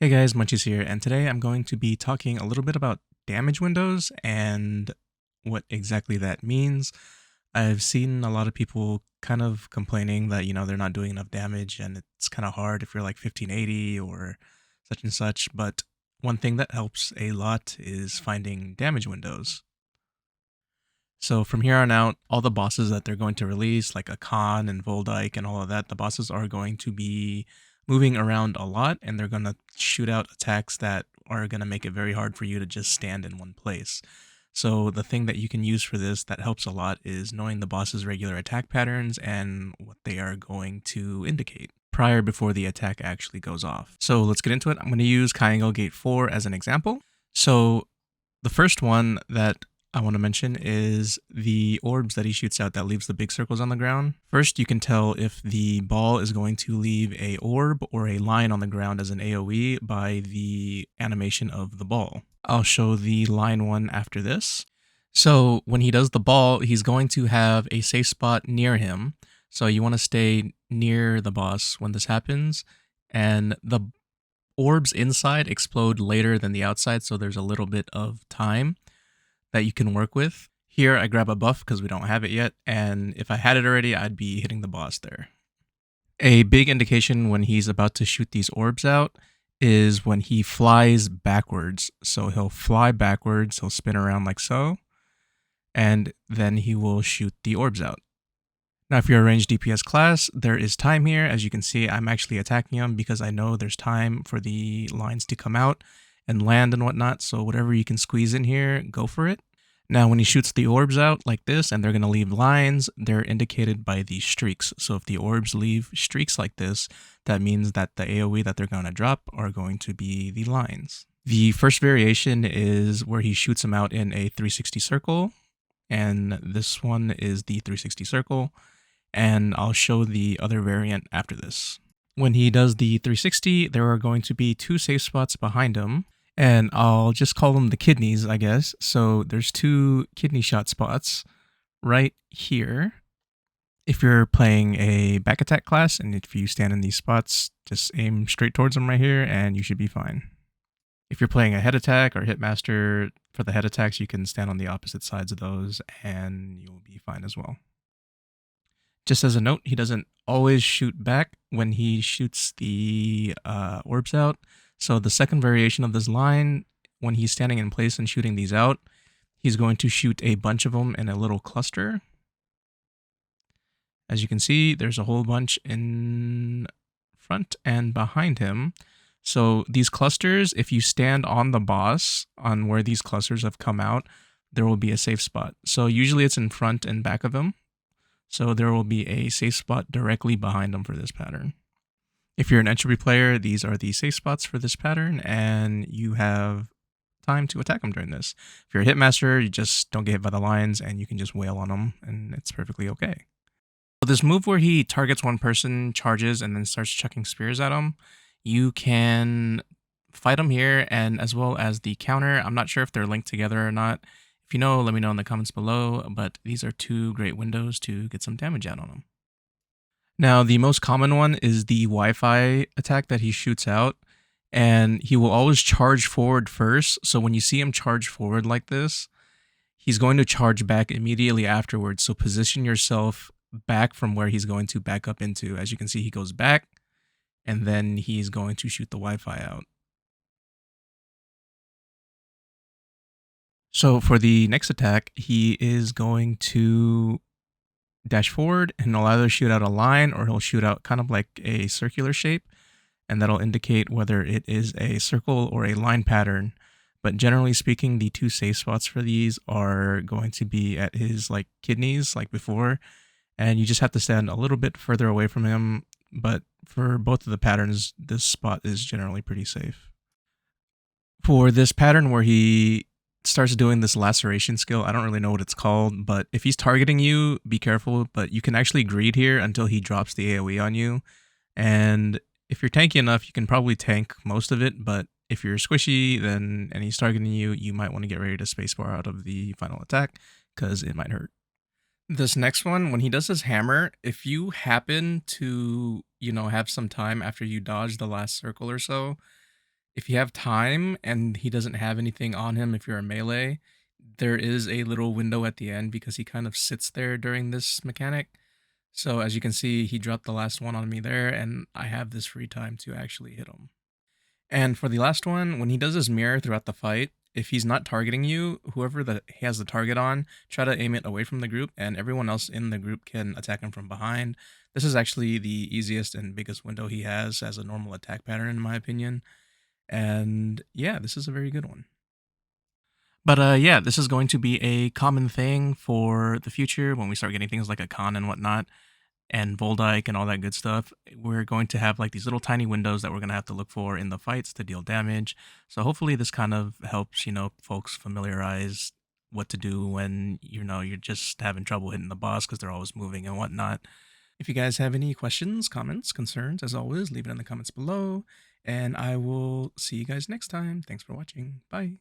Hey guys, Muncheez here, and today I'm going to be talking a little bit about damage windows and what exactly that means. I've seen a lot of people kind of complaining that, they're not doing enough damage and it's kind of hard if you're like 1580 or such and such, but one thing that helps a lot is finding damage windows. So from here on out, all the bosses that they're going to release, like Akan and Voldyke and all of that, the bosses are going to be moving around a lot, and they're going to shoot out attacks that are going to make it very hard for you to just stand in one place. So the thing that you can use for this that helps a lot is knowing the boss's regular attack patterns and what they are going to indicate before the attack actually goes off. So let's get into it. I'm going to use Kayangel Gate 4 as an example. So the first one that I want to mention is the orbs that he shoots out that leaves the big circles on the ground. First, you can tell if the ball is going to leave a orb or a line on the ground as an AoE by the animation of the ball. I'll show the line one after this. So when he does the ball, he's going to have a safe spot near him. So you want to stay near the boss when this happens. And the orbs inside explode later than the outside, so there's a little bit of time that you can work with. Here I grab a buff because we don't have it yet, and if I had it already, I'd be hitting the boss there. A big indication when he's about to shoot these orbs out is when he flies backwards. So he'll fly backwards, he'll spin around like so, and then he will shoot the orbs out. Now, if you're a ranged DPS class, there is time here. As you can see, I'm actually attacking him because I know there's time for the lines to come out and land and whatnot, so whatever you can squeeze in here, go for it. Now, when he shoots the orbs out like this, and they're going to leave lines, they're indicated by these streaks. So if the orbs leave streaks like this, that means that the AoE that they're going to drop are going to be the lines. The first variation is where he shoots them out in a 360 circle, and this one is the 360 circle, and I'll show the other variant after this. When he does the 360, there are going to be two safe spots behind him, and I'll just call them the kidneys, I guess. So there's two kidney shot spots right here. If you're playing a back attack class, and if you stand in these spots, just aim straight towards them right here, and you should be fine. If you're playing a head attack or hitmaster, for the head attacks, you can stand on the opposite sides of those, and you'll be fine as well. Just as a note, he doesn't always shoot back when he shoots the orbs out. So the second variation of this line, when he's standing in place and shooting these out, he's going to shoot a bunch of them in a little cluster. As you can see, there's a whole bunch in front and behind him. So these clusters, if you stand on the boss, on where these clusters have come out, there will be a safe spot. So usually it's in front and back of him. So there will be a safe spot directly behind them for this pattern. If you're an entropy player, these are the safe spots for this pattern, and you have time to attack them during this. If you're a hitmaster, you just don't get hit by the lines, and you can just wail on them, and it's perfectly okay. So this move where he targets one person, charges, and then starts chucking spears at them, you can fight them here, and as well as the counter. I'm not sure if they're linked together or not. If you know, let me know in the comments below, but these are two great windows to get some damage out on them. Now, the most common one is the Wi-Fi attack that he shoots out, and he will always charge forward first. So when you see him charge forward like this, he's going to charge back immediately afterwards. So position yourself back from where he's going to back up into. As you can see, he goes back, and then he's going to shoot the Wi-Fi out. So for the next attack, he is going to dash forward, and he'll either shoot out a line or he'll shoot out kind of like a circular shape, and that'll indicate whether it is a circle or a line pattern. But generally speaking, the two safe spots for these are going to be at his like kidneys like before, and you just have to stand a little bit further away from him. But for both of the patterns, this spot is generally pretty safe. For this pattern where he starts doing this laceration skill, I don't really know what it's called, but if he's targeting you, be careful, but you can actually greed here until he drops the AoE on you, and if you're tanky enough, you can probably tank most of it, but if you're squishy and he's targeting you, you might want to get ready to spacebar out of the final attack, because it might hurt. This next one, when he does his hammer, if you happen to, have some time after you dodge the last circle or so, If you have time and he doesn't have anything on him, if you're a melee, there is a little window at the end because he kind of sits there during this mechanic. So as you can see, he dropped the last one on me there, and I have this free time to actually hit him. And for the last one, when he does his mirror throughout the fight, if he's not targeting you, whoever he has the target on, try to aim it away from the group, and everyone else in the group can attack him from behind. This is actually the easiest and biggest window he has as a normal attack pattern, in my opinion. And yeah, this is a very good one. But yeah, this is going to be a common thing for the future when we start getting things like a con and whatnot, and Voldyke and all that good stuff. We're going to have like these little tiny windows that we're going to have to look for in the fights to deal damage. So hopefully this kind of helps, folks familiarize what to do when, you're just having trouble hitting the boss because they're always moving and whatnot. If you guys have any questions, comments, concerns, as always, leave it in the comments below. And I will see you guys next time. Thanks for watching. Bye.